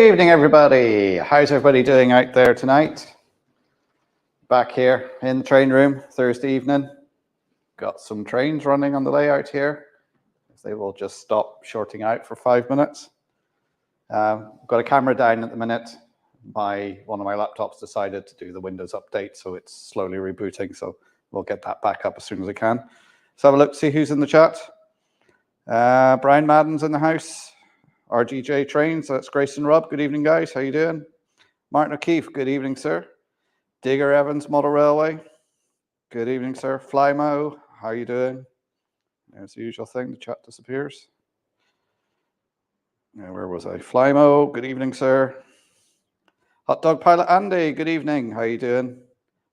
evening, everybody. How's everybody doing out there tonight? Back here in the train room, Thursday evening. Got some trains running on the layout here. They will just stop shorting out for 5 minutes. Got a camera down at the minute. One of my laptops decided to do the Windows update, so it's slowly rebooting. So we'll get that back up as soon as I can. Let's have a look, see who's in the chat. Brian Madden's in the house. RGJ Trains, that's Grayson Robb. Good evening, guys. How you doing? Martin O'Keefe, good evening, sir. Digger Evans, Model Railway. Good evening, sir. Flymo, how you doing? There's the usual thing, the chat disappears. Now, where was I? Flymo, good evening, sir. Hot Dog Pilot Andy, good evening. How you doing?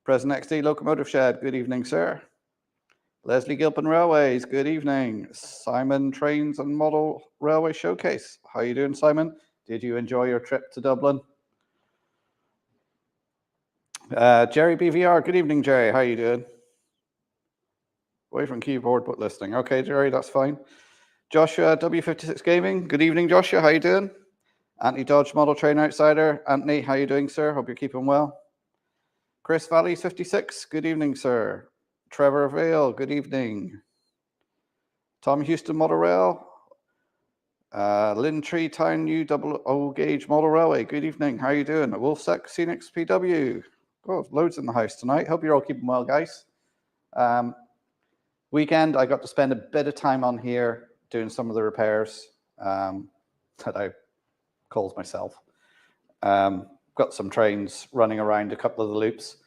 President XD Locomotive Shed, good evening, sir. Leslie Gilpin Railways, good evening. Simon Trains and Model Railway Showcase. How you doing, Simon? Did you enjoy your trip to Dublin? Jerry BVR, good evening, Jerry. How you doing? Away from keyboard, but listening. Okay, Jerry, that's fine. Joshua W56 Gaming, good evening, Joshua. How you doing? Anthony Dodge Model Train Outsider. Anthony, how you doing, sir? Hope you're keeping well. Chris Valleys 56, good evening, sir. Trevor Vale, good evening. Tom Houston Model Rail. Lynn Tree Town New Double O Gauge Model Railway, good evening. How are you doing? Wolfsack Scenics PW. Oh, loads in the house tonight. Hope you're all keeping well, guys. Weekend, I got to spend a bit of time on here doing some of the repairs that I caused myself. Got some trains running around a couple of the loops.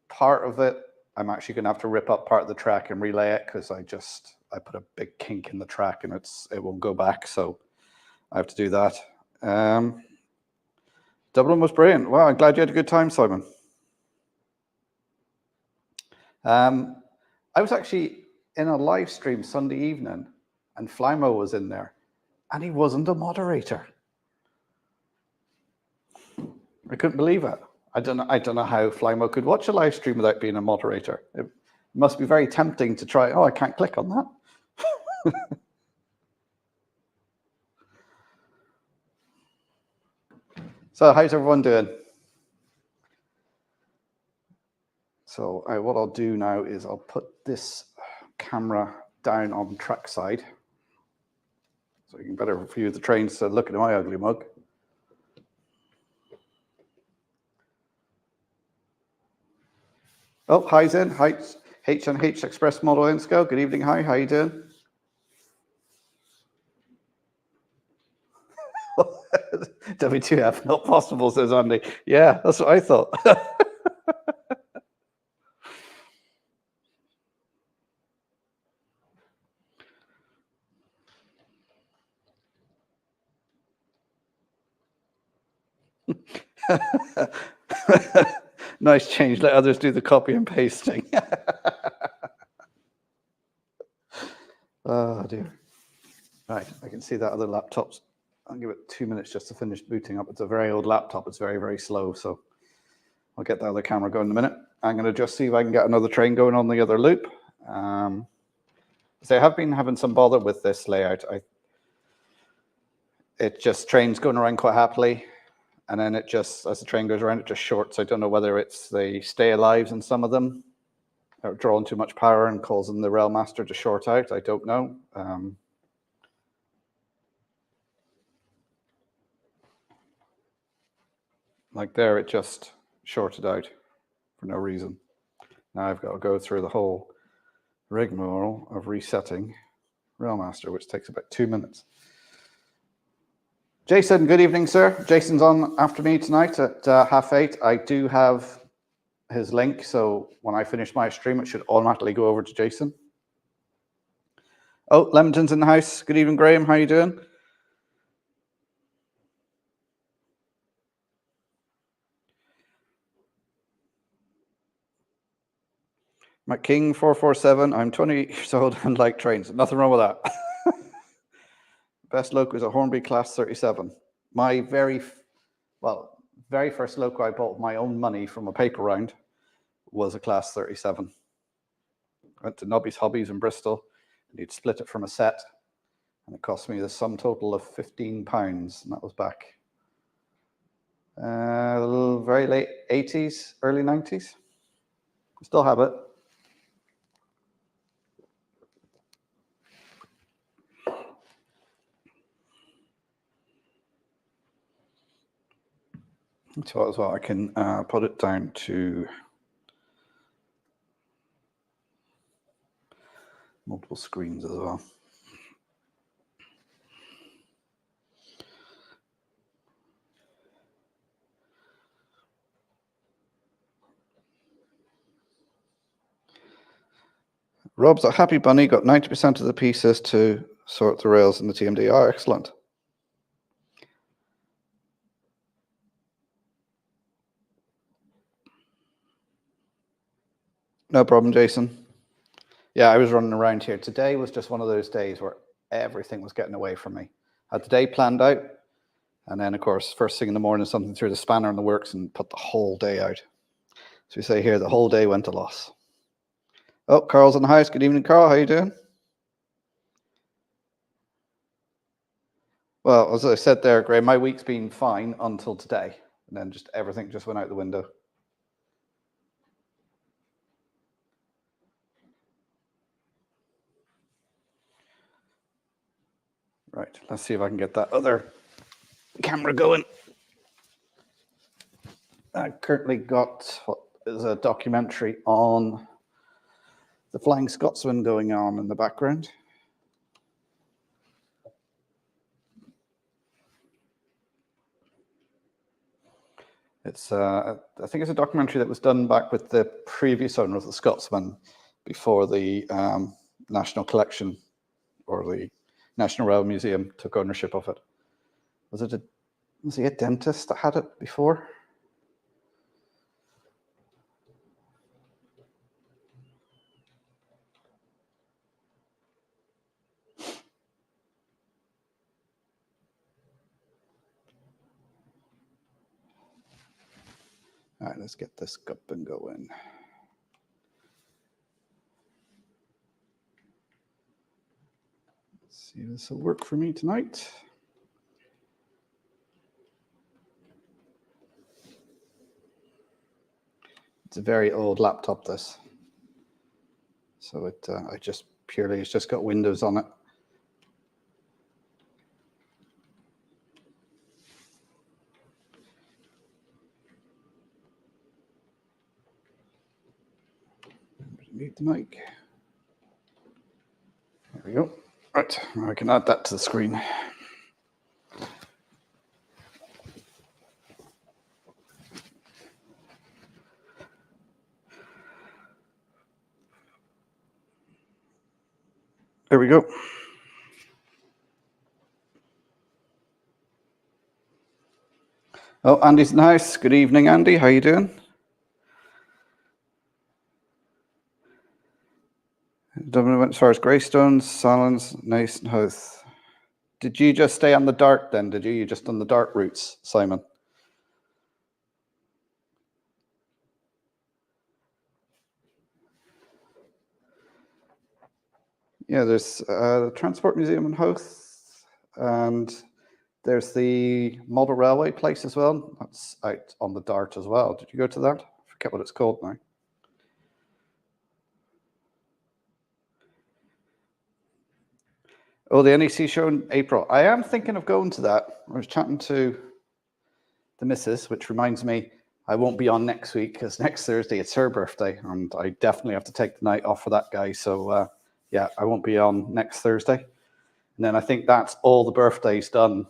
Part of it, I'm actually going to have to rip up part of the track and relay it because I put a big kink in the track and it won't go back, so I have to do that. Dublin was brilliant. Wow, I'm glad you had a good time, Simon. I was actually in a live stream Sunday evening and Flymo was in there and he wasn't a moderator. I couldn't believe it. I don't know how Flymo could watch a live stream without being a moderator. It must be very tempting to try. Oh, I can't click on that. So how's everyone doing? So what I'll do now is I'll put this camera down on track side so you can better view the trains to look at my ugly mug. Oh, hi Zen. Hi, H&H Express Model Insco. Good evening. Hi, how you doing? W2F, not possible, says Andy. Yeah, that's what I thought. Nice change. Let others do the copy and pasting. Oh dear. Right, I can see that other laptop's. I'll give it 2 minutes just to finish booting up. It's a very old laptop. It's very, very slow. So I'll get the other camera going in a minute. I'm going to just see if I can get another train going on the other loop. So I have been having some bother with this layout. It just trains going around quite happily. And then it just, as the train goes around, it just shorts. I don't know whether it's the stay alives in some of them that are drawing too much power and causing the rail master to short out. I don't know. Like there, it just shorted out for no reason. Now I've got to go through the whole rigmarole of resetting Railmaster, which takes about 2 minutes. Jason, good evening, sir. Jason's on after me tonight at 8:30. I do have his link, so when I finish my stream, it should automatically go over to Jason. Oh, Lemington's in the house. Good evening, Graham. How are you doing? McKing 447. I'm 20 years old and like trains. Nothing wrong with that. Best loco is a Hornby Class 37. My very first loco I bought with my own money from a paper round was a Class 37. Went to Nobby's Hobbies in Bristol, and he'd split it from a set, and it cost me the sum total of £15, and that was back Very late 80s, early 90s. Still have it. So as well, I can put it down to multiple screens as well. Rob's a happy bunny, got 90% of the pieces to sort the rails in the TMD. Oh, excellent. No problem, Jason. Yeah, I was running around here. Today was just one of those days where everything was getting away from me. Had the day planned out, and then, of course, first thing in the morning, something threw the spanner in the works and put the whole day out. So we say here, the whole day went to loss. Oh, Carl's in the house. Good evening, Carl. How you doing? Well, as I said there, Graham, my week's been fine until today, and then just everything just went out the window. Right, let's see if I can get that other camera going. I currently got what is a documentary on the Flying Scotsman going on in the background. It's I think it's a documentary that was done back with the previous owner of the Scotsman before the National Collection or the National Rail Museum took ownership of it. Was he a dentist that had it before? All right, let's get this up and going. Let's see if this will work for me tonight. It's a very old laptop, this. So it's just got Windows on it. Mute the mic. There we go. Right, now I can add that to the screen. There we go. Oh, Andy's in the house. Good evening, Andy. How you doing? Dublin went as far as Greystones, Salons, Nice, and Howth. Did you just stay on the Dart then? Did you? You just on the Dart routes, Simon? Yeah, there's the Transport Museum in Howth, and there's the Model Railway place as well. That's out on the Dart as well. Did you go to that? I forget what it's called now. Oh, the NEC show in April. I am thinking of going to that. I was chatting to the missus, which reminds me, I won't be on next week because next Thursday it's her birthday, and I definitely have to take the night off for that guy. So yeah, I won't be on next Thursday. And then I think that's all the birthdays done.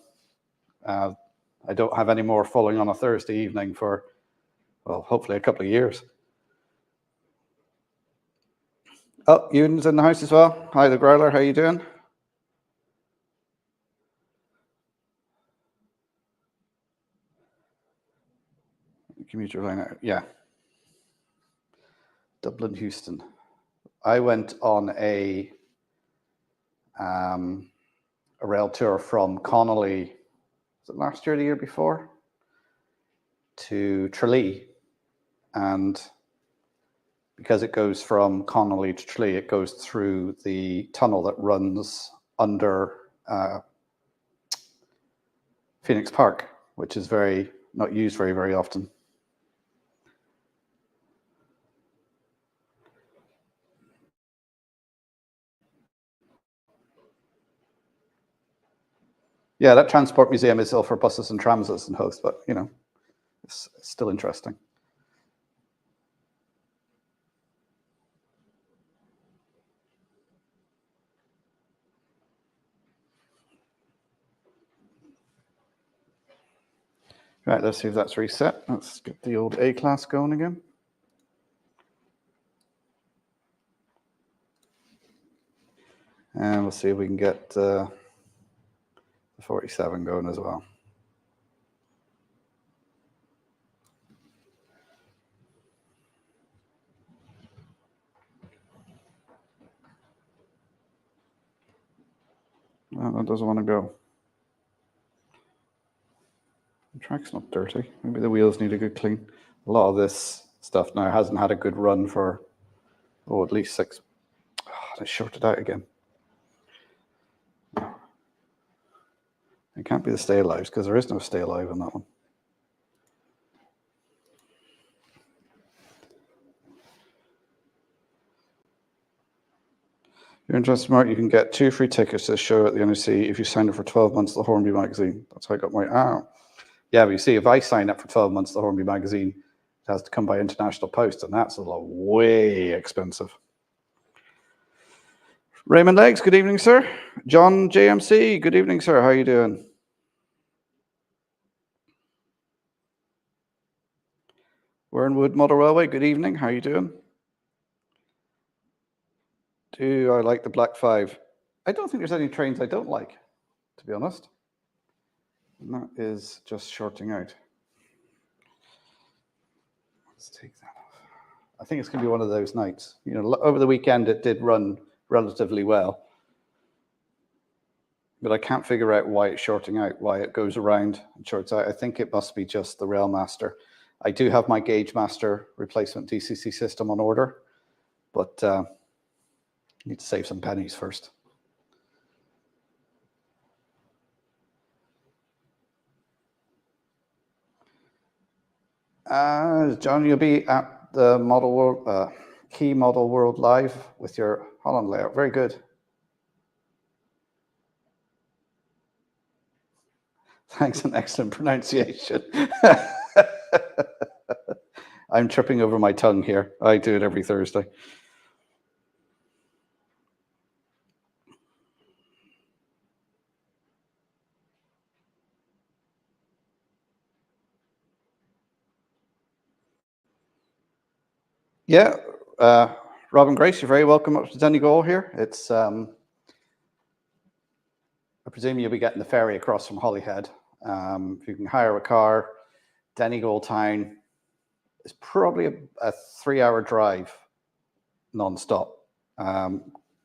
I don't have any more falling on a Thursday evening for, well, hopefully a couple of years. Oh, Ewan's in the house as well. Hi, the Growler. How you doing? Commuter line out. Yeah. Dublin, Houston. I went on a rail tour from Connolly, was it last year or the year before, to Tralee. And because it goes from Connolly to Tralee, it goes through the tunnel that runs under Phoenix Park, which is very not used very, very often. Yeah, that transport museum is still for buses and trams and hosts, but you know, it's still interesting. Right, let's see if that's reset. Let's get the old A class going again. And we'll see if we can get the 47 going as well. Well, that doesn't want to go. The track's not dirty. Maybe the wheels need a good clean. A lot of this stuff now hasn't had a good run for, at least 6. Oh, they shorted out again. It can't be the stay alive because there is no stay alive on that one. If you're interested, Mark, you can get 2 free tickets to the show at the NEC if you sign up for 12 months of the Hornby magazine. That's how I got my. Yeah, but you see, if I sign up for 12 months of the Hornby magazine, it has to come by international post, and that's a lot way expensive. Raymond Leggs, good evening, sir. John JMC, good evening, sir. How are you doing? Wernwood Model Railway, good evening. How are you doing? Do I like the Black 5? I don't think there's any trains I don't like, to be honest. And that is just shorting out. Let's take that off. I think it's going to be one of those nights. You know, over the weekend it did run relatively well, but I can't figure out why it's shorting out, why it goes around and shorts out. I think it must be just the Railmaster. I do have my Gauge Master replacement DCC system on order, but I need to save some pennies first. John, you'll be at the Model World, Key Model World Live with your Holland layout. Very good. Thanks, an excellent pronunciation. I'm tripping over my tongue here. I do it every Thursday. Yeah, Robin Grace, you're very welcome up to Donegal here. It's, I presume you'll be getting the ferry across from Holyhead. If you can hire a car, Donegal town is probably a 3-hour drive non-stop.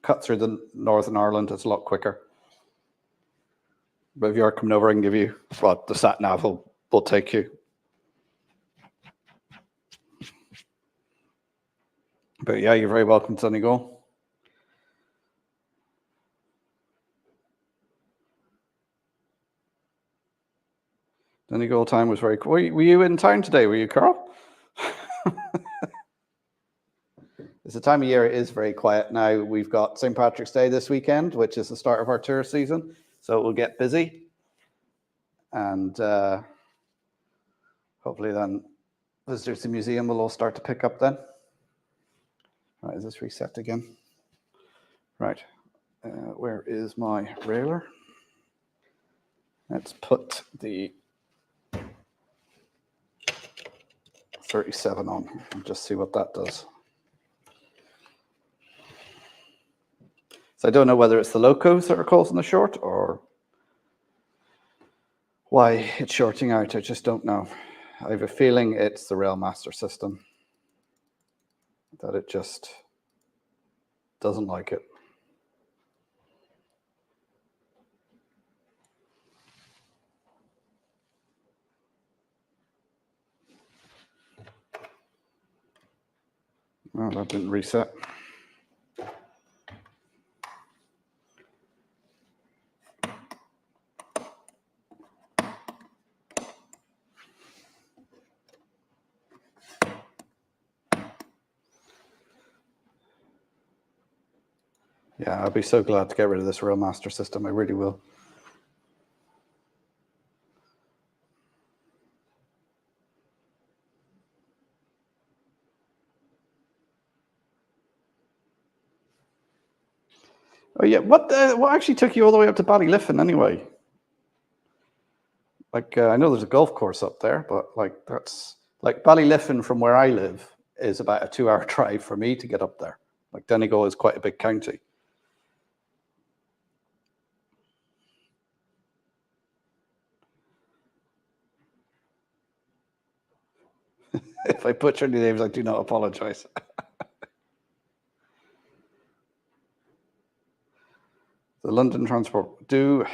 Cut through the Northern Ireland, it's a lot quicker. But if you are coming over, I can give you what the sat nav will take you. But yeah, you're very welcome to Donegal. Donegal time was very cool. Were you in town today? Were you, Carl? It's the time of year it is very quiet now. We've got St. Patrick's Day this weekend, which is the start of our tourist season. So it will get busy. And hopefully then visitors to the museum will all start to pick up then. Right, is this reset again? Right, where is my railer? Let's put the 37 on and just see what that does. So I don't know whether it's the locos that are causing the short or why it's shorting out. I just don't know. I have a feeling it's the Railmaster system, that it just doesn't like it. Well, that didn't reset. Yeah, I'll be so glad to get rid of this Railmaster system. I really will. Oh yeah, what actually took you all the way up to Ballyliffin anyway? Like, I know there's a golf course up there, but like that's like Ballyliffin from where I live is about a 2-hour drive for me to get up there. Like Donegal is quite a big county. If I butcher any names, I do not apologize. The London Transport. Do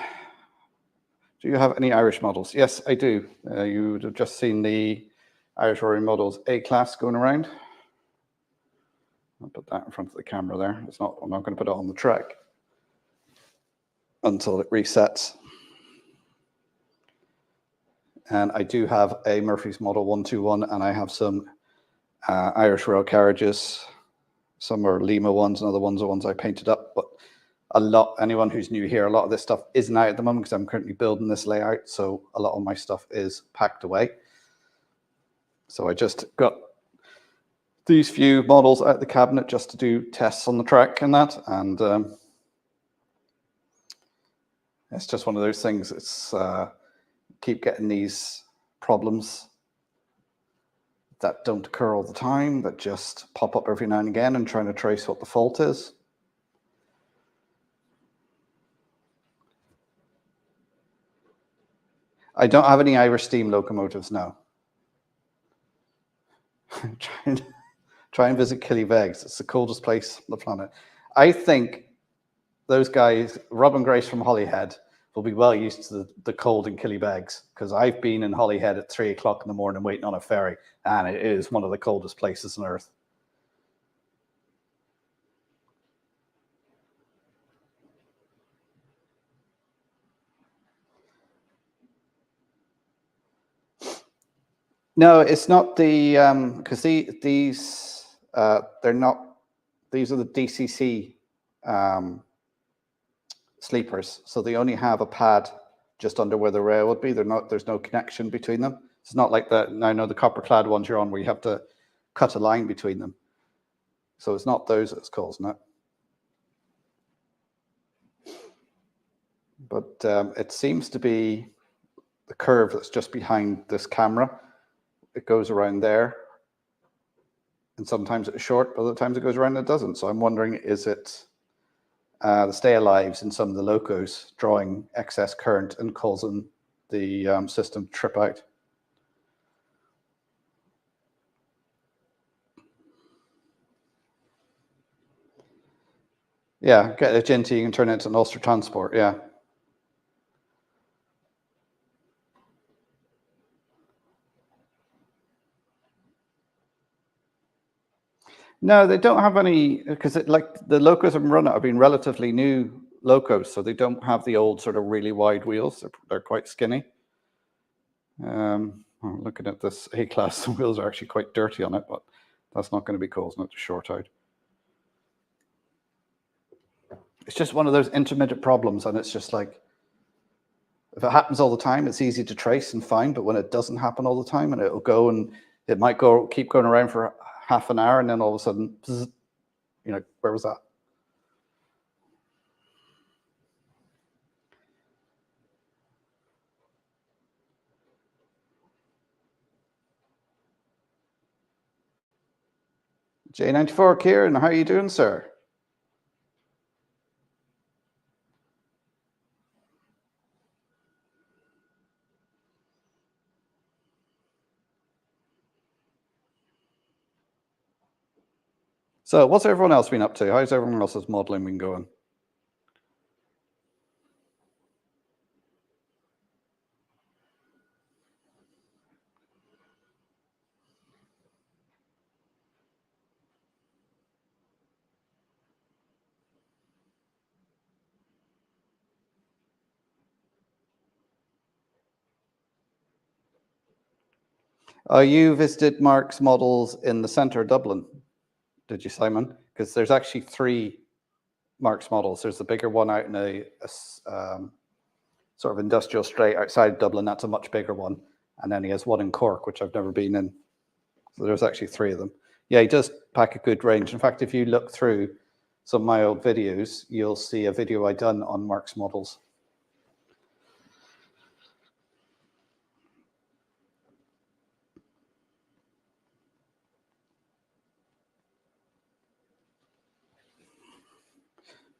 you have any Irish models? Yes, I do. You would have just seen the Irish Roaring Models A-Class going around. I'll put that in front of the camera there. I'm not going to put it on the track until it resets. And I do have a Murphy's Model 121, and I have some Irish rail carriages. Some are Lima ones, and other ones are ones I painted up. But anyone who's new here, a lot of this stuff isn't out at the moment because I'm currently building this layout. So a lot of my stuff is packed away. So I just got these few models out the cabinet just to do tests on the track and that. And it's just one of those things. It's keep getting these problems that don't occur all the time, that just pop up every now and again, and trying to trace what the fault is. I don't have any Irish steam locomotives now. Try and visit Killybegs. It's the coldest place on the planet. I think those guys, Rob and Grace from Holyhead, will be well used to the cold in Killybegs, because I've been in Holyhead at 3 o'clock in the morning waiting on a ferry, and it is one of the coldest places on earth. No, it's not the because these they're not. These are the DCC sleepers, so they only have a pad just under where the rail would be. There's no connection between them. It's not like that. I know the copper clad ones you're on where you have to cut a line between them. So it's not those that's causing it. But it seems to be the curve that's just behind this camera. It goes around there. And sometimes it's short, but other times it goes around and it doesn't. So I'm wondering, is it the stay alives in some of the locos drawing excess current and causing the system to trip out? Yeah, get it into, you can turn it into an Ulster Transport, yeah. No, they don't have any, because like the locos I'm running have been relatively new locos, so they don't have the old sort of really wide wheels. They're quite skinny. Looking at this A-Class, the wheels are actually quite dirty on it, but that's not going to be causing it to short out. It's just one of those intermittent problems, and it's just like, if it happens all the time, it's easy to trace and find, but when it doesn't happen all the time, and it'll go and it might keep going around for half an hour, and then all of a sudden, where was that? J94, Kieran, how are you doing, sir? So what's everyone else been up to? How's everyone else's modeling been going? You visited Mark's models in the centre of Dublin, did you, Simon? Because there's actually 3 Mark's models. There's the bigger one out in a sort of industrial straight outside Dublin. That's a much bigger one. And then he has one in Cork, which I've never been in. So there's actually 3 of them. Yeah, he does pack a good range. In fact, if you look through some of my old videos, you'll see a video I done on Mark's models.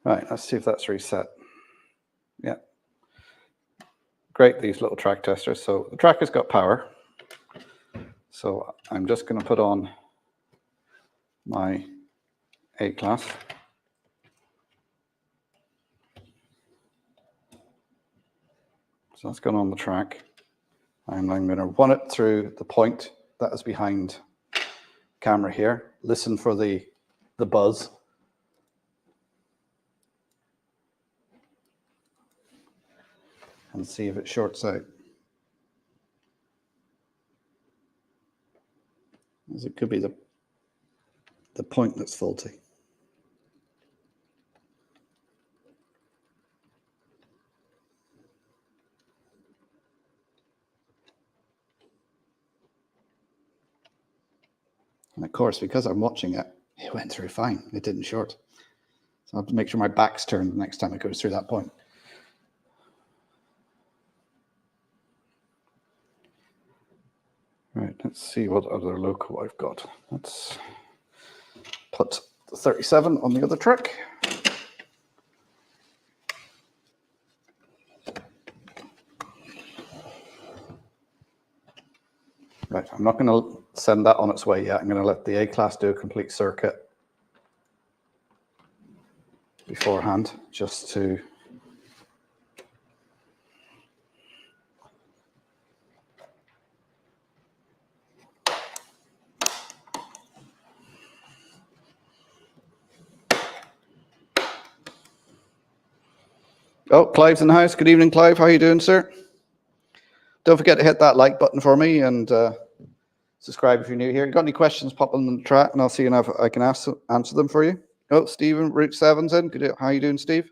Right, let's see if that's reset. Yeah. Great, these little track testers. So the track has got power. So I'm just going to put on my A-class. So that's gone on the track. I'm going to run it through the point that is behind camera here. Listen for the buzz. And see if it shorts out. As it could be the point that's faulty. And of course, because I'm watching it, it went through fine. It didn't short. So I have to make sure my back's turned the next time it goes through that point. Right, let's see what other loco I've got. Let's put the 37 on the other track. Right, I'm not going to send that on its way yet. I'm going to let the A-class do a complete circuit beforehand, just to Oh, Clive's in the house. Good evening, Clive. How are you doing, sir? Don't forget to hit that like button for me and subscribe if you're new here. Got any questions, pop them in the chat and I'll see if I can answer them for you. Oh, Stephen, Route 7's in. Good. How are you doing, Steve?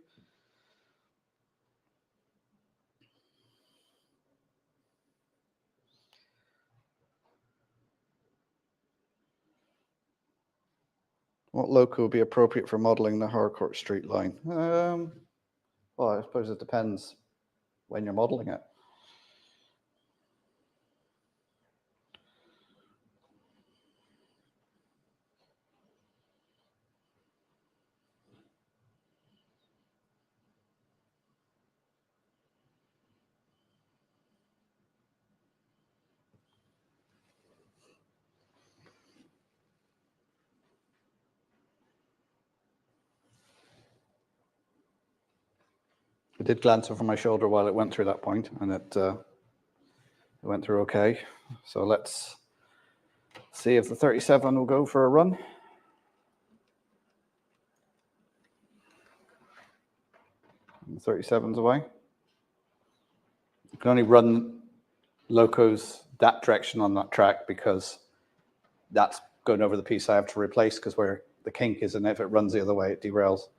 What loco would be appropriate for modelling the Harcourt Street line? Well, I suppose it depends when you're modelling it. I did glance over my shoulder while it went through that point, and it went through okay. So let's see if the 37 will go for a run. And the 37's away. You can only run locos that direction on that track because that's going over the piece I have to replace, because where the kink is, and if it runs the other way, it derails.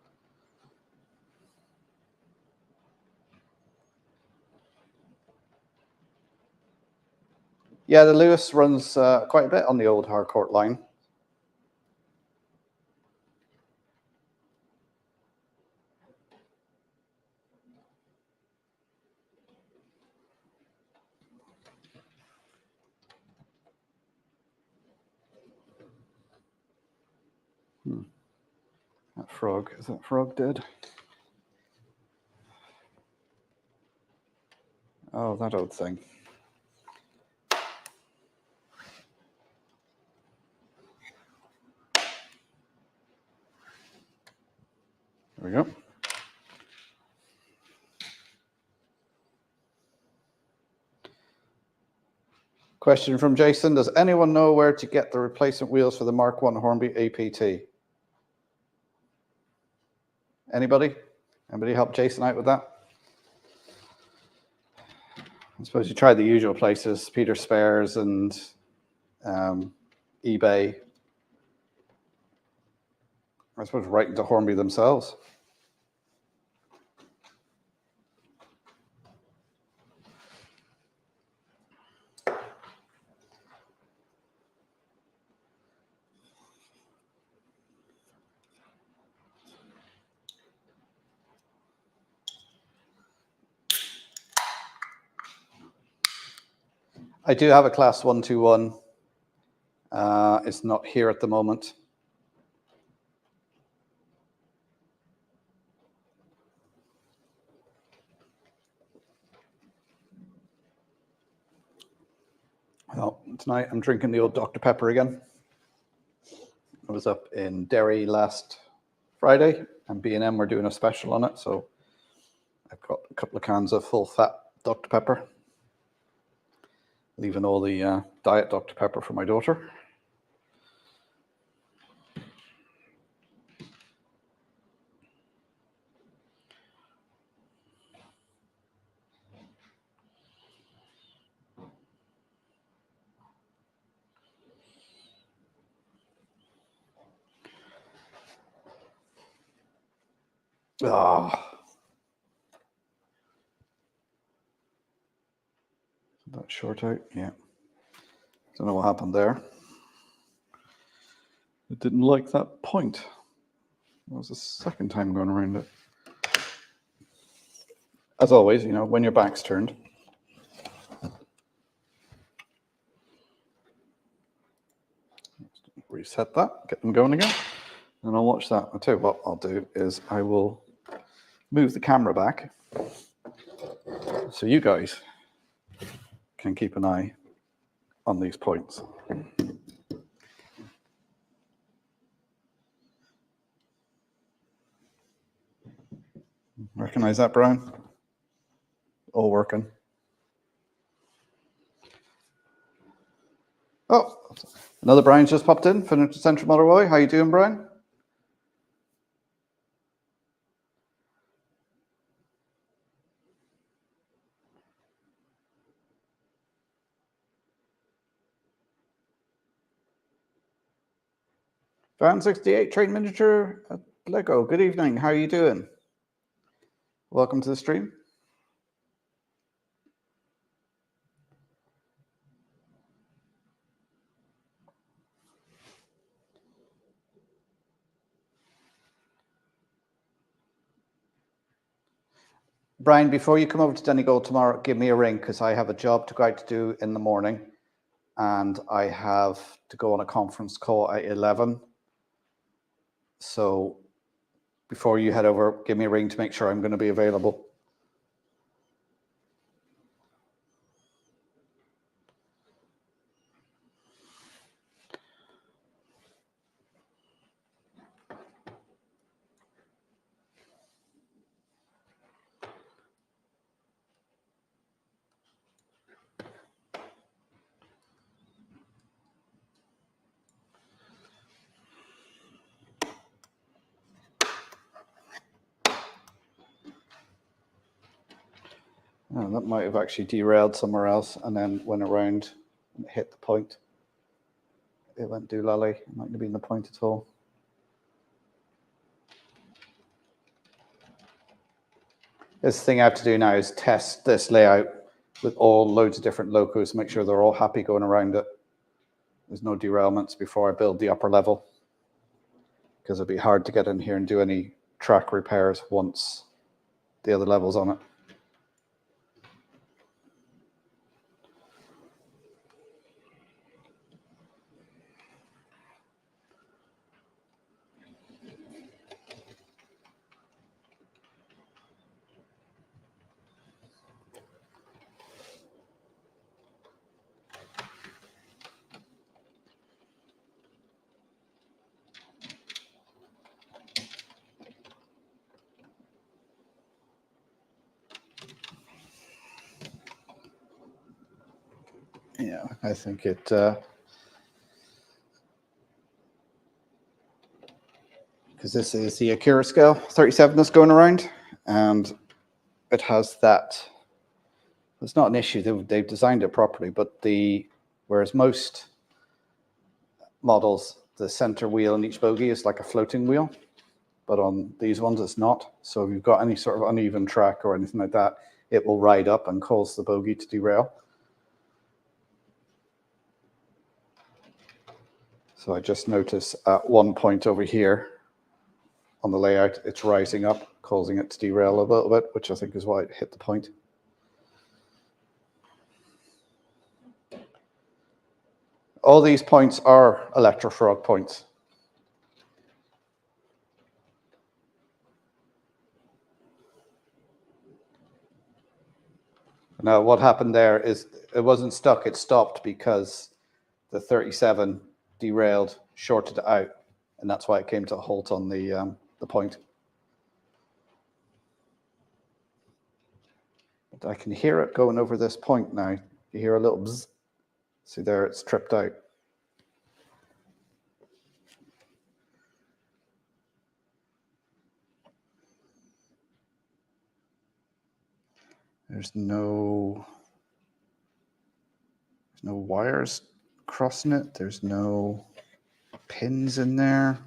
Yeah, the Lewis runs quite a bit on the old Harcourt line. That frog, is that frog dead? Oh, that old thing. There we go. Question from Jason. Does anyone know where to get the replacement wheels for the Mark 1 Hornby APT? Anybody? Anybody help Jason out with that? I suppose you try the usual places, Peter Spares and eBay. I suppose right into Hornby themselves. I do have a class 121. It's not here at the moment. Well, tonight I'm drinking the old Dr. Pepper again. I was up in Derry last Friday, and B&M were doing a special on it, so I've got a couple of cans of full-fat Dr. Pepper, leaving all the diet Dr. Pepper for my daughter. Ah, that short out, yeah. Don't know what happened there. It didn't like that point. It was the second time going around it. As always, you know, when your back's turned. Reset that, get them going again, and I'll watch that. I'll tell you what I'll do is I will move the camera back so you guys can keep an eye on these points. Recognize that, Brian? All working. Oh, another Brian's just popped in from Central Motorway. How you doing, Brian? Van 68 Train Miniature at Lego. Good evening. How are you doing? Welcome to the stream. Brian, before you come over to Donegal tomorrow, give me a ring because I have a job to go out to do in the morning, and I have to go on a conference call at 11. So before you head over, give me a ring to make sure I'm going to be available. Oh, that might have actually derailed somewhere else and then went around and hit the point. It went doolally. It mightn't have been the point at all. This thing I have to do now is test this layout with all loads of different locos to make sure they're all happy going around it. There's no derailments before I build the upper level, because it'd be hard to get in here and do any track repairs once the other level's on it. Yeah, I think it, because this is the Akira scale 37 that's going around, and it has that. It's not an issue. They've designed it properly, but whereas most models, the center wheel in each bogie is like a floating wheel, but on these ones it's not. So if you've got any sort of uneven track or anything like that, it will ride up and cause the bogie to derail. So I just noticed at one point over here on the layout, it's rising up, causing it to derail a little bit, which I think is why it hit the point. All these points are electrofrog points. Now, what happened there is it wasn't stuck, it stopped because the 37 derailed, shorted it out, and that's why it came to a halt on the point. But I can hear it going over this point now. You hear a little bzz. See there, it's tripped out. There's no wires crossing it. There's no pins in there.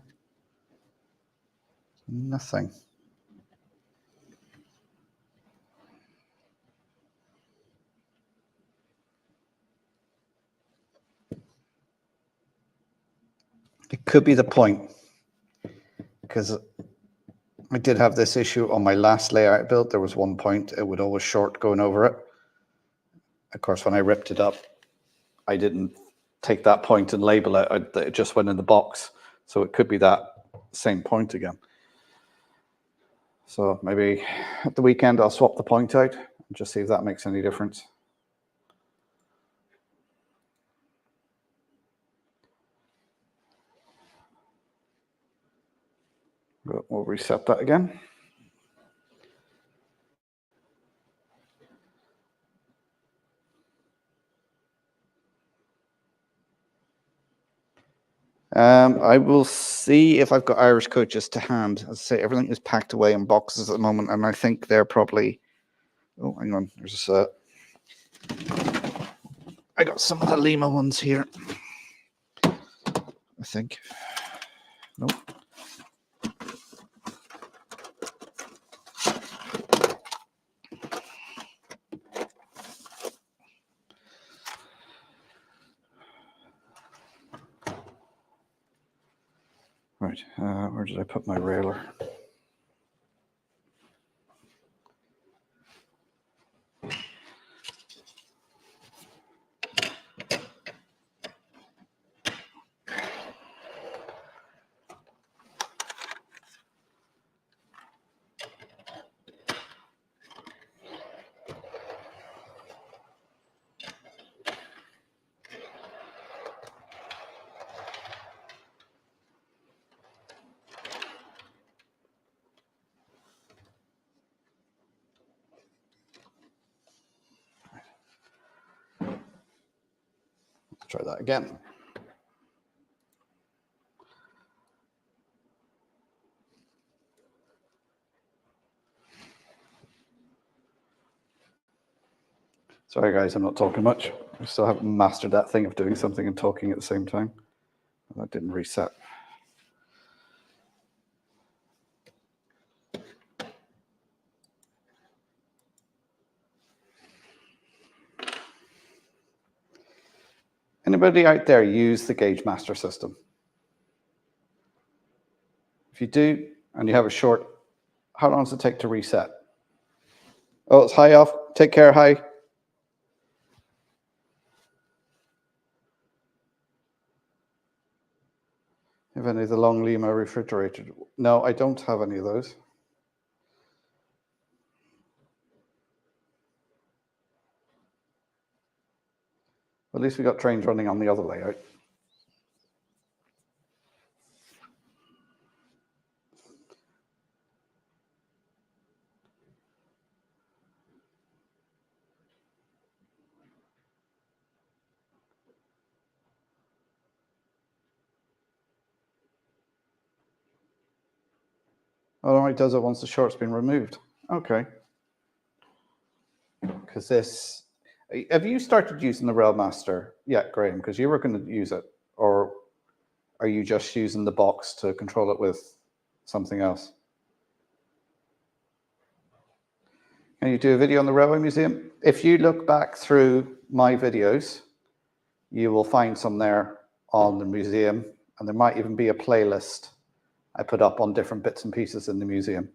Nothing. It could be the point, because I did have this issue on my last layout build. There was one point, it would always short going over it. Of course, when I ripped it up, I didn't take that point and label it. It just went in the box. So it could be that same point again. So maybe at the weekend, I'll swap the point out and just see if that makes any difference. But we'll reset that again. I will see if I've got Irish coaches to hand. As I say, everything is packed away in boxes at the moment, and I think they're probably. Oh, hang on. There's a. I got some of the Lima ones here. I think. Nope. Right, where did I put my railer? Let's try that again. Sorry guys, I'm not talking much. I still haven't mastered that thing of doing something and talking at the same time. That didn't reset. Anybody out there use the Gauge Master system? If you do, and you have a short, how long does it take to reset? Oh, it's high off. Take care, high. Have any of the long Lima refrigerated? No, I don't have any of those. At least we got trains running on the other layout. Oh, it does it once the short's been removed. Okay. Because this, have you started using the Railmaster yet, Graham? Because you were going to use it, or are you just using the box to control it with something else? Can you do a video on the Railway Museum? If you look back through my videos, you will find some there on the museum, and there might even be a playlist I put up on different bits and pieces in the museum.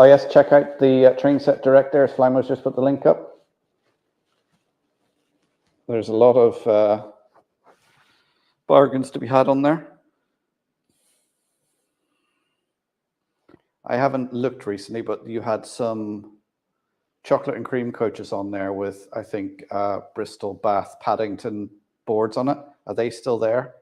Oh yes, check out the train set direct there. Slimo's just put the link up. There's a lot of bargains to be had on there. I haven't looked recently, but you had some chocolate and cream coaches on there with, I think, Bristol, Bath, Paddington boards on it. Are they still there?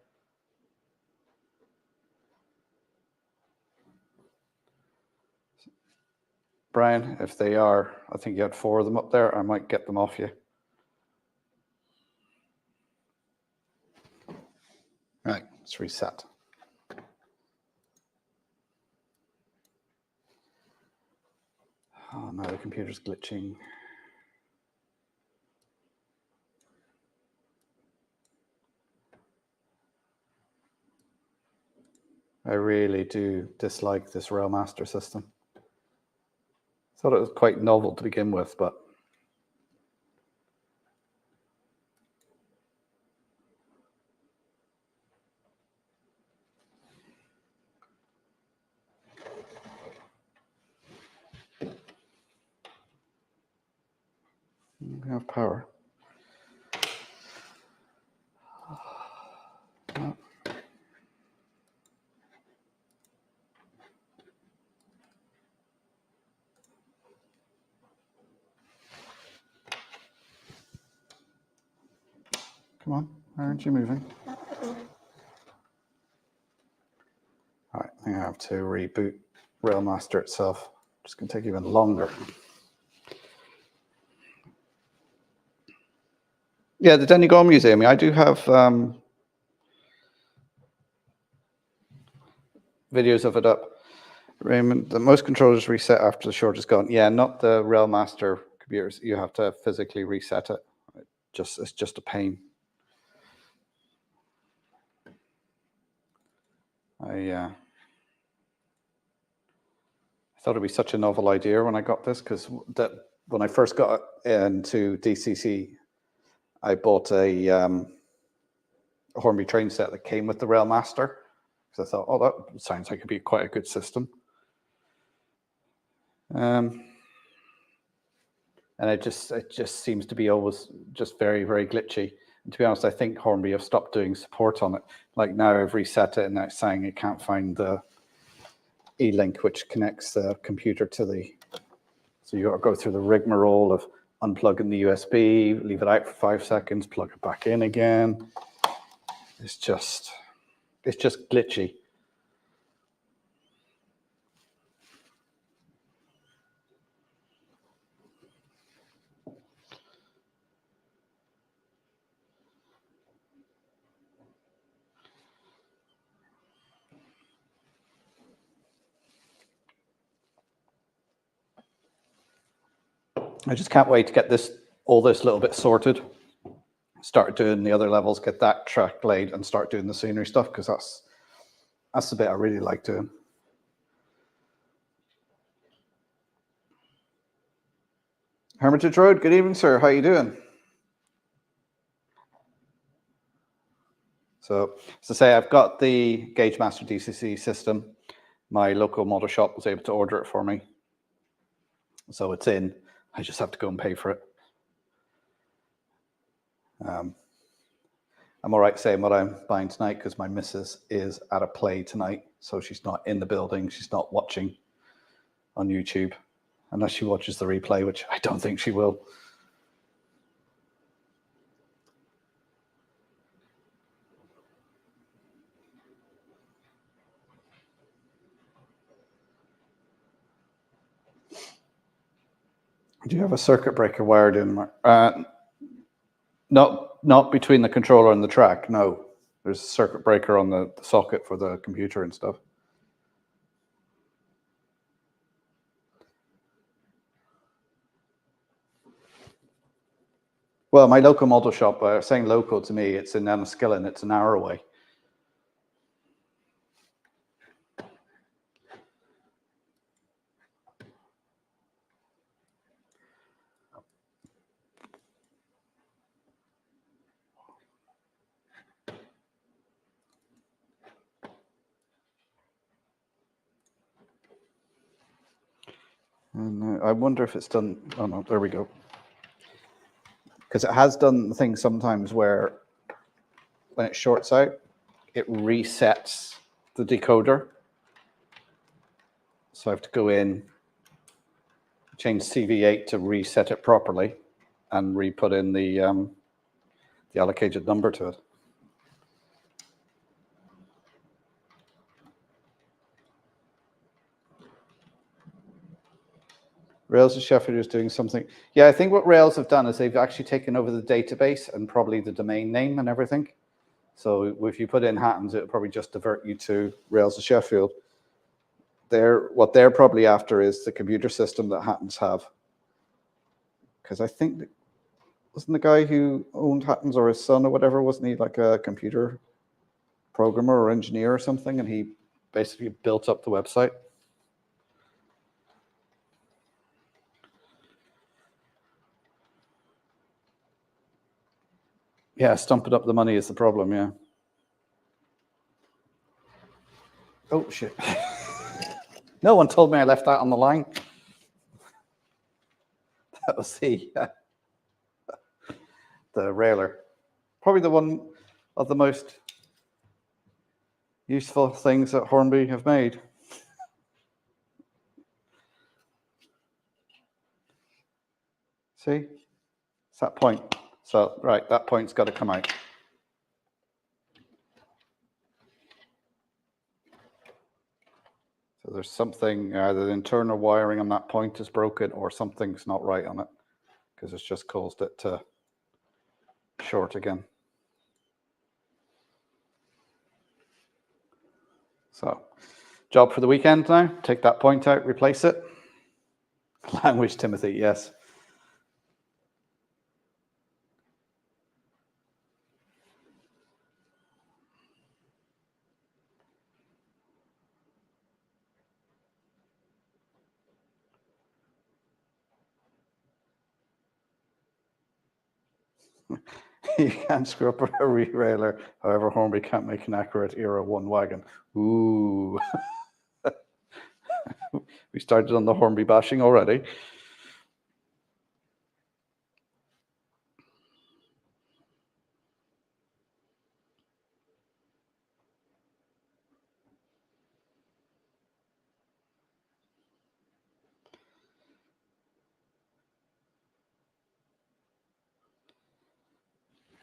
Brian, if they are, I think you had 4 of them up there. I might get them off you. Right, let's reset. Oh no, the computer's glitching. I really do dislike this Railmaster system. Thought it was quite novel to begin with, but we have power. Oh. Come on, why aren't you moving? All right, I think I have to reboot Railmaster itself. It's going to take even longer. Yeah, the Donegal Museum. I do have videos of it up. Raymond, the most controllers reset after the short is gone. Yeah, not the Railmaster computers. You have to physically reset it. It's just a pain. I thought it'd be such a novel idea when I got this, because when I first got into DCC, I bought a Hornby train set that came with the Railmaster, because I thought, oh, that sounds like it'd be quite a good system. And it just seems to be always just very, very glitchy. And to be honest, I think Hornby have stopped doing support on it. Like now I've reset it and now it's saying it can't find the E-link which connects the computer to the, so you got to go through the rigmarole of unplugging the USB, leave it out for 5 seconds, plug it back in again. It's just glitchy. I just can't wait to get all this little bit sorted. Start doing the other levels, get that track laid, and start doing the scenery stuff, because that's the bit I really like doing. Hermitage Road, good evening, sir. How you doing? So, as I say, I've got the Gauge Master DCC system. My local model shop was able to order it for me. So it's in. I just have to go and pay for it. I'm all right saying what I'm buying tonight because my missus is at a play tonight. So she's not in the building. She's not watching on YouTube unless she watches the replay, which I don't think she will. Do you have a circuit breaker wired in? Not between the controller and the track, no. There's a circuit breaker on the socket for the computer and stuff. Well, my local model shop, saying local to me, it's in Enniskillen, it's an hour away. And I wonder if it's done. Oh no, there we go. Because it has done the thing sometimes where when it shorts out, it resets the decoder. So I have to go in, change CV8 to reset it properly, and re-put in the allocated number to it. Rails of Sheffield is doing something. Yeah, I think what Rails have done is they've actually taken over the database and probably the domain name and everything. So if you put in Hattons, it'll probably just divert you to Rails of Sheffield. What they're probably after is the computer system that Hattons have. Because I think, wasn't the guy who owned Hattons or his son or whatever, wasn't he like a computer programmer or engineer or something? And he basically built up the website. Yeah, stumping up the money is the problem, yeah. Oh, shit. No one told me I left that on the line. That was the railer. Probably the one of the most useful things that Hornby have made. See? It's that point. So, right, that point's got to come out. So there's something, either the internal wiring on that point is broken or something's not right on it, because it's just caused it to short again. So, job for the weekend now. Take that point out, replace it. Language, Timothy, yes. You can't screw up a rerailer. However, Hornby can't make an accurate Era 1 wagon. Ooh. We started on the Hornby bashing already.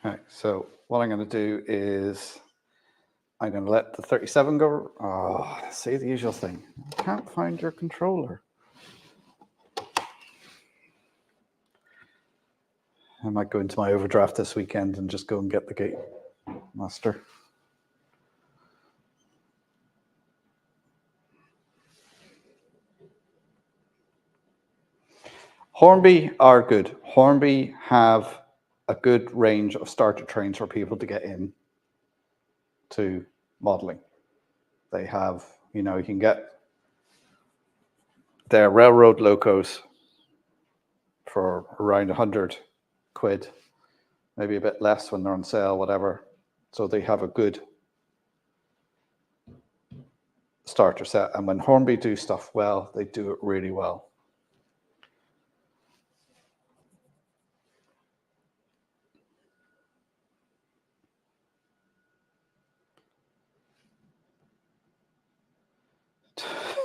Okay, so what I'm going to do is I'm going to let the 37 go. Oh, see the usual thing. Can't find your controller. I might go into my overdraft this weekend and just go and get the gate master. Hornby are good. Hornby have a good range of starter trains for people to get in to modeling. They have, you can get their railroad locos for around 100 quid, maybe a bit less when they're on sale, whatever. So they have a good starter set. And when Hornby do stuff well, they do it really well.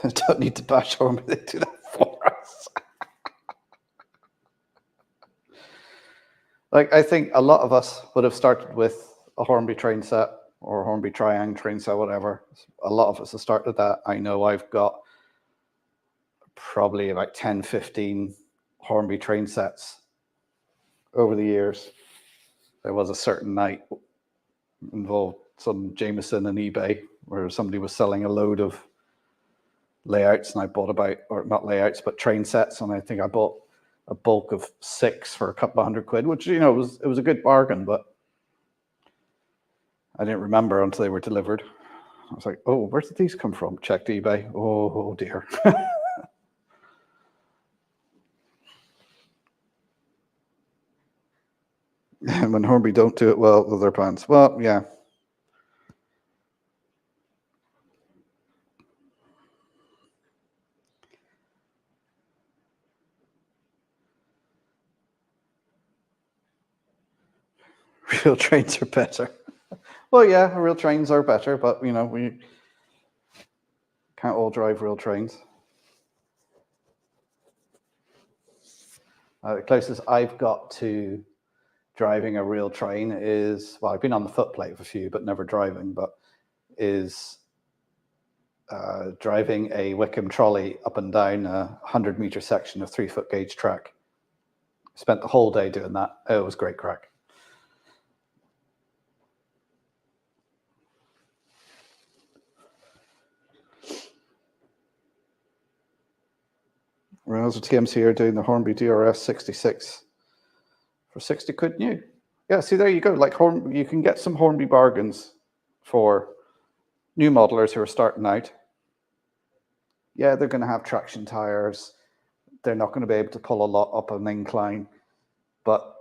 Don't need to bash Hornby, they do that for us. Like, I think a lot of us would have started with a Hornby train set or Hornby Triang train set, whatever. A lot of us have started that. I know I've got probably about 10, 15 Hornby train sets over the years. There was a certain night involved some Jameson and eBay where somebody was selling a load of layouts, and I bought or not layouts, but train sets, and I think I bought a bulk of 6 for a couple of £100, which it was a good bargain, but I didn't remember until they were delivered. I was like, oh, where did these come from? Checked eBay. Oh dear. And when Hornby don't do it well with their plans, well, yeah. real trains are better. Well, yeah, real trains are better, but you know, we can't all drive real trains. The closest I've got to driving a real train is, well, I've been on the footplate of a few, but never driving, but is driving a Wickham trolley up and down a 100-meter section of 3-foot gauge track. Spent the whole day doing that. It was great crack. Rails or TMC are doing the Hornby DRS 66 for 60 quid new. Yeah, see, there you go. Like you can get some Hornby bargains for new modelers who are starting out. Yeah, they're going to have traction tires. They're not going to be able to pull a lot up an incline, but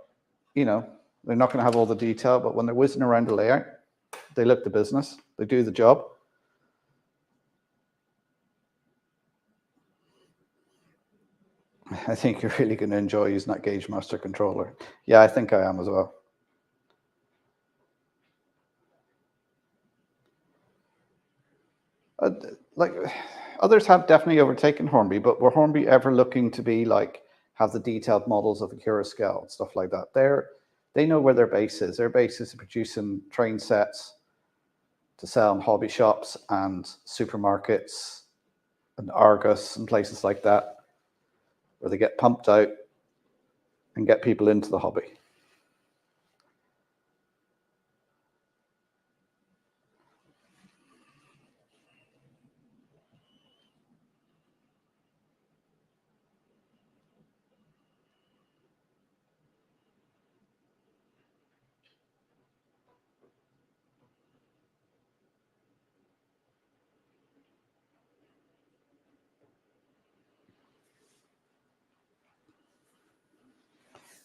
you know, they're not going to have all the detail. But when they're whizzing around the layout, they look the business. They do the job. I think you're really going to enjoy using that Gauge Master controller. Yeah, I think I am as well. Like others have definitely overtaken Hornby, but were Hornby ever looking to be like have the detailed models of Acura scale and stuff like that? They know where their base is. Their base is producing train sets to sell in hobby shops and supermarkets and Argos and places like that, where they get pumped out and get people into the hobby.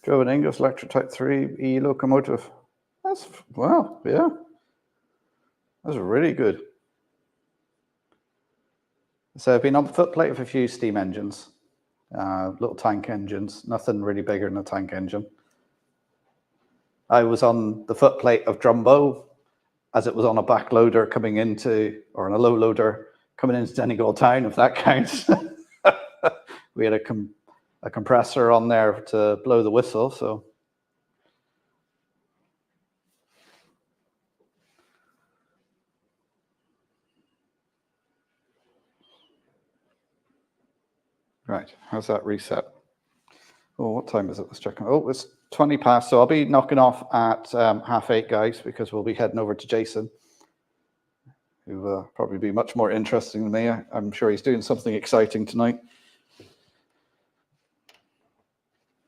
Drove an Ingalls Electric Type 3 E locomotive. That's, wow, yeah. That's really good. So I've been on the footplate of a few steam engines, little tank engines, nothing really bigger than a tank engine. I was on the footplate of Drumbo as it was on a back loader coming into, or on a low loader coming into Donegal town, if that counts. We had a compressor on there to blow the whistle, so. Right, how's that reset? Oh, what time is it? Let's check. Oh, it's 20 past, so I'll be knocking off at 8:30, guys, because we'll be heading over to Jason, who will probably be much more interesting than me. I'm sure he's doing something exciting tonight.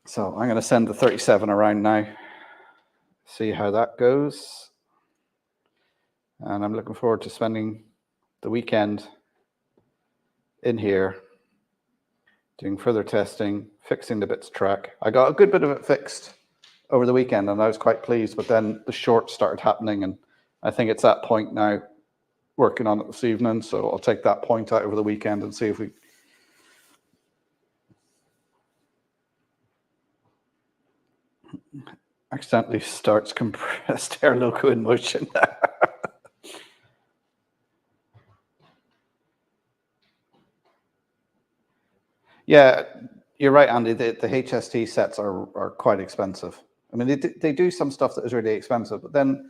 So I'm going to send the 37 around now, see how that goes. And I'm looking forward to spending the weekend in here, doing further testing, fixing the bits of track. I got a good bit of it fixed over the weekend, and I was quite pleased, but then the shorts started happening, and I think it's that point now, working on it this evening, so I'll take that point out over the weekend and see if we... accidentally starts compressed air loco in motion. Yeah, you're right, Andy. The HST sets are quite expensive. I mean, they do some stuff that is really expensive, but then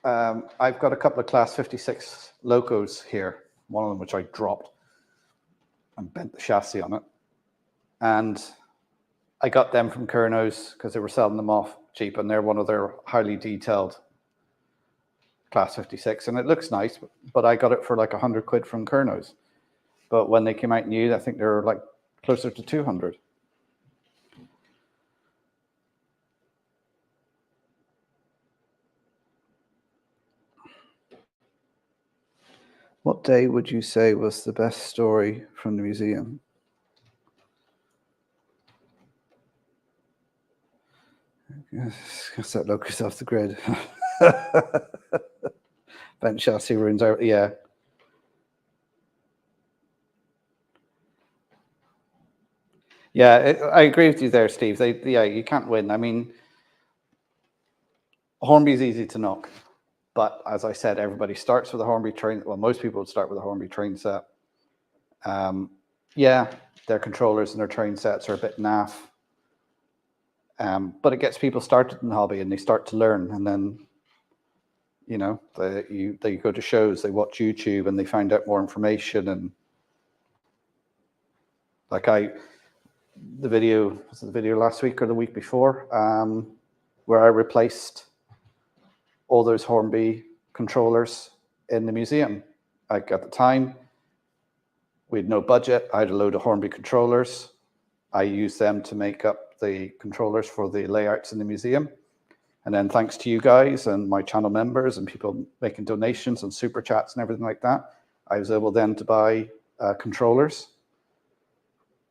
I've got a couple of Class 56 locos here, one of them which I dropped and bent the chassis on it. And I got them from Kernos because they were selling them off cheap, and they're one of their highly detailed Class 56. And it looks nice, but I got it for like 100 quid from Kernos. But when they came out new, I think they're like closer to 200. What day would you say was the best story from the museum? Guess that locus off the grid. Bent chassis ruins out, yeah. Yeah, I agree with you there, Steve. Yeah, you can't win. I mean, Hornby's easy to knock, but as I said, everybody starts with a Hornby train. Well, most people would start with a Hornby train set. Yeah, their controllers and their train sets are a bit naff, but it gets people started in the hobby and they start to learn, and then they go to shows, they watch YouTube, and they find out more information. And like the video last week or the week before, where I replaced all those Hornby controllers in the museum. Like at the time, we had no budget. I had a load of Hornby controllers. I used them to make up the controllers for the layouts in the museum. And then thanks to you guys and my channel members and people making donations and super chats and everything like that, I was able then to buy controllers.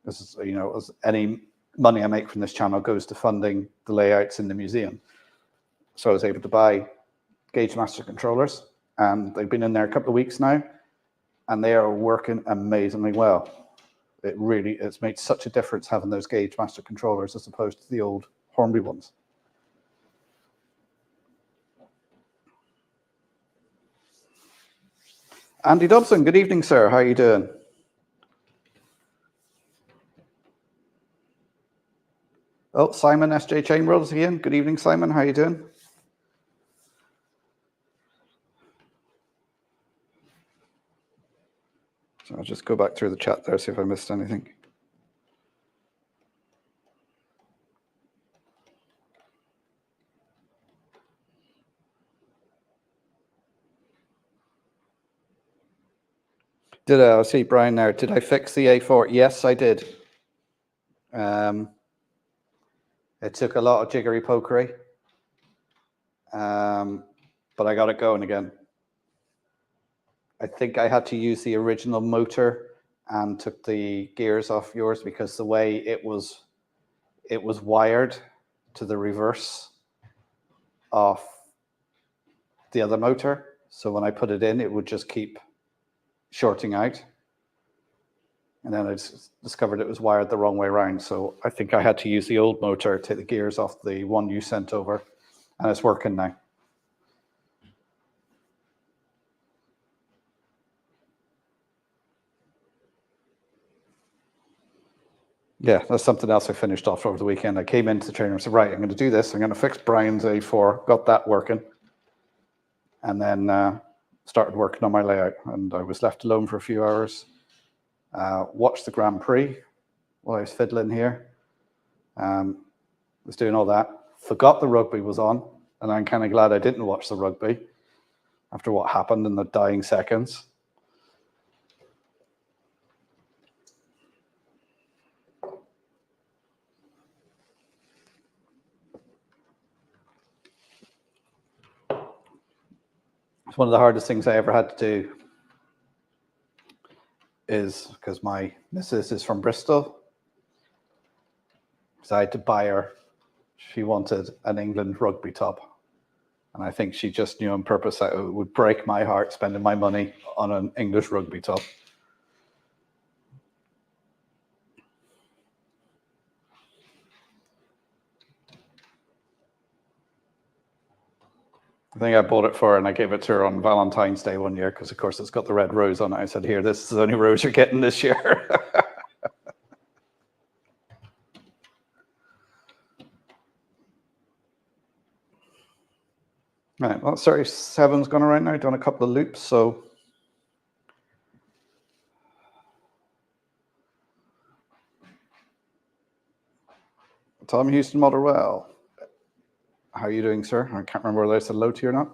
This is, as any money I make from this channel goes to funding the layouts in the museum. So I was able to buy Gauge Master controllers, and they've been in there a couple of weeks now, and they are working amazingly well. It's made such a difference having those Gauge Master controllers as opposed to the old Hornby ones. Andy Dobson, good evening, sir. How are you doing? Oh, Simon, SJ TrainWorld is again. Good evening, Simon. How are you doing? So I'll just go back through the chat there, see if I missed anything. I'll see Brian now. Did I fix the A4? Yes, I did. It took a lot of jiggery pokery, but I got it going again. I think I had to use the original motor and took the gears off yours because the way it was wired to the reverse of the other motor. So when I put it in, it would just keep shorting out. And then I discovered it was wired the wrong way around. So I think I had to use the old motor, take the gears off the one you sent over, and it's working now. Yeah, that's something else I finished off over the weekend. I came into the training and said, right, I'm going to do this. I'm going to fix Brian's A4, got that working, and then started working on my layout. And I was left alone for a few hours, watched the Grand Prix while I was fiddling here. Was doing all that. Forgot the rugby was on, and I'm kind of glad I didn't watch the rugby after what happened in the dying seconds. It's one of the hardest things I ever had to do, is because my missus is from Bristol. So I had to buy her. She wanted an England rugby top. And I think she just knew on purpose that it would break my heart spending my money on an English rugby top. I think I bought it for her and I gave it to her on Valentine's Day one year because, of course, it's got the red rose on it. I said, here, this is the only rose you're getting this year. Right, well, 37's gone around now, done a couple of loops, so Tom Houston Motherwell. How are you doing, sir? I can't remember whether I said hello to you or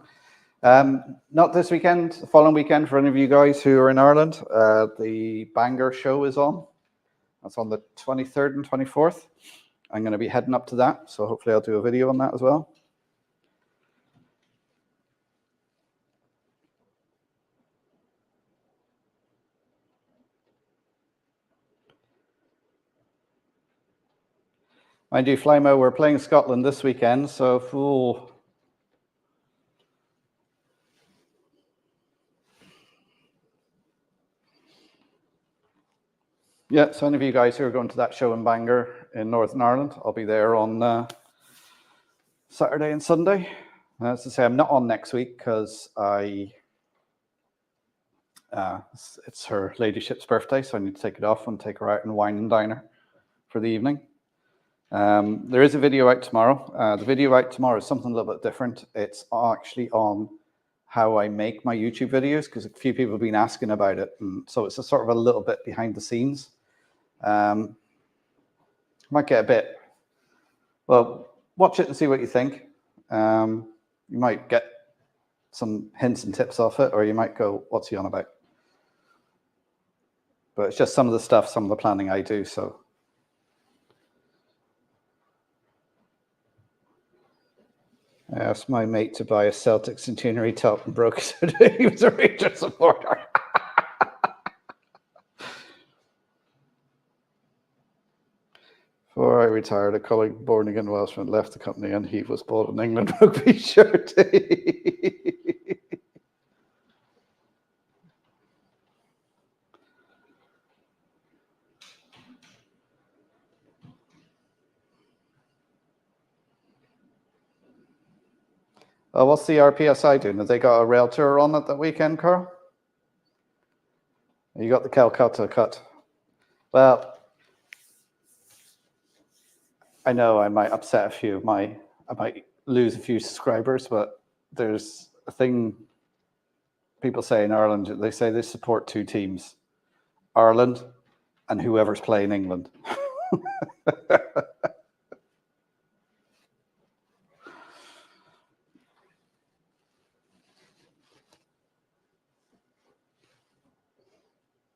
not. Not this weekend, the following weekend for any of you guys who are in Ireland. The Bangor show is on. That's on the 23rd and 24th. I'm going to be heading up to that, so hopefully I'll do a video on that as well. Mind you, Flymo, we're playing Scotland this weekend, so Yeah, so any of you guys who are going to that show in Bangor in Northern Ireland, I'll be there on Saturday and Sunday. As I say, I'm not on next week because it's her ladyship's birthday, so I need to take it off and take her out and wine and dine her for the evening. There is a video out tomorrow. The video out tomorrow is something a little bit different. It's actually on how I make my YouTube videos, because a few people have been asking about it. And so it's a sort of a little bit behind the scenes. Might get a bit, well, watch it and see what you think. You might get some hints and tips off it, or you might go, what's he on about? But it's just some of the stuff, some of the planning I do, so. I asked my mate to buy a Celtic centenary top and broke it. He was a Rangers supporter. Before I retired, a colleague born again Welshman left the company and he was bought an England rugby shirt. What's the RPSI doing? Have they got a rail tour on it that weekend, Carl? You got the Calcutta cut. Well, I know I might upset a few. I might lose a few subscribers, but there's a thing people say in Ireland. They say they support two teams, Ireland and whoever's playing England.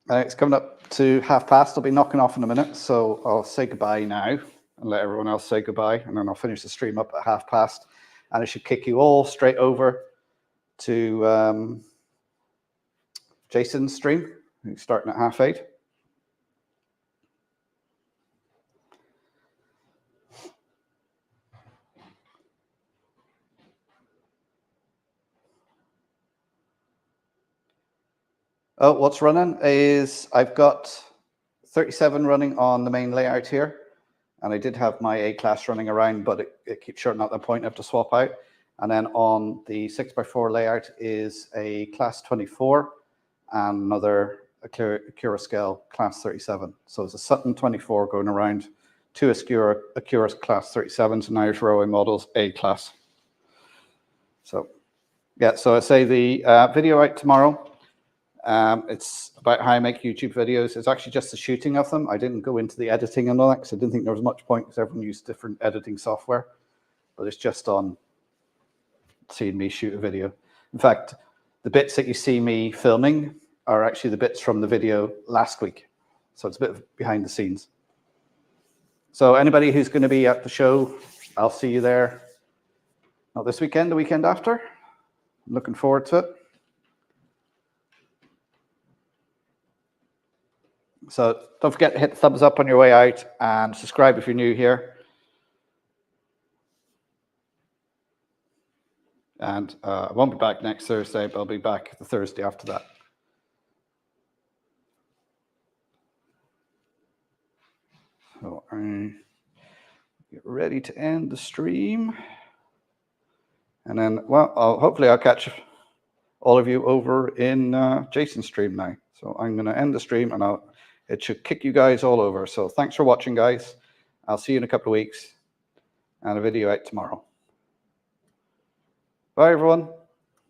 It's coming up to past. I'll be knocking off in a minute, so I'll say goodbye now and let everyone else say goodbye, and then I'll finish the stream up at past, and it should kick you all straight over to Jason's stream, who's starting at 8:30. Oh, what's running is I've got 37 running on the main layout here, and I did have my A-class running around, but it keeps shorting at that point. I have to swap out. And then on the 6x4 layout is a class 24 and another Acura scale class 37. So it's a Sutton 24 going around, two Acura class 37s and Irish Railway models A-class. So yeah, so I say the video out tomorrow. It's about how I make YouTube videos. It's actually just the shooting of them. I didn't go into the editing and all that because I didn't think there was much point, because everyone used different editing software. But it's just on seeing me shoot a video. In fact, the bits that you see me filming are actually the bits from the video last week. So it's a bit of behind the scenes. So anybody who's going to be at the show, I'll see you there. Not this weekend, the weekend after. I'm looking forward to it. So don't forget to hit the thumbs up on your way out and subscribe if you're new here. And I won't be back next Thursday, but I'll be back the Thursday after that. So I get ready to end the stream. And then, well, hopefully I'll catch all of you over in Jason's stream now. So I'm going to end the stream, and it should kick you guys all over. So thanks for watching, guys. I'll see you in a couple of weeks, and a video out tomorrow. Bye, everyone.